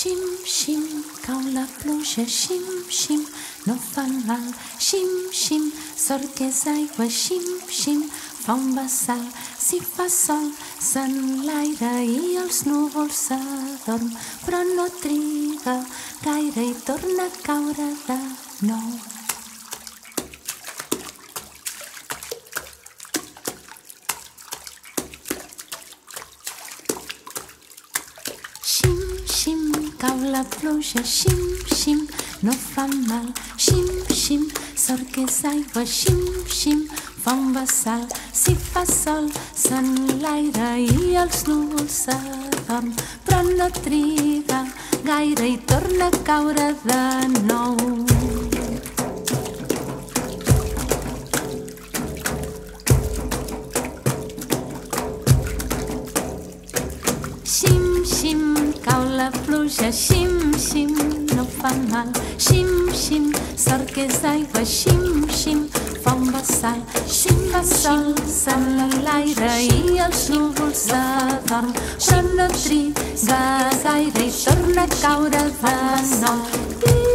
Xim, xim, cau la pluja, xim, xim, no fa mal. Xim, xim, sort que és aigua, xim, xim, fa un vessal. Si fa sol, s'enlaira i els núvols s'adorm, però no triga gaire i torna a caure de nou. Xim, xim, cau la pluja, xim, xim, no fa mal. Xim, xim, sort que és aigua, xim, xim, fa un vessal. Si fa sol, s'enlaira i els núvols s'adorm, però no triga gaire i torna a caure de nou. Xim, xim, cau la pluja, xim, xim, no fa mal. Xim, xim, sort que és aigua, xim, xim, fa un vessal. Si fa sol, s'enlaira i els núvols s'adorm, però no triga gaire i torna a caure de nou.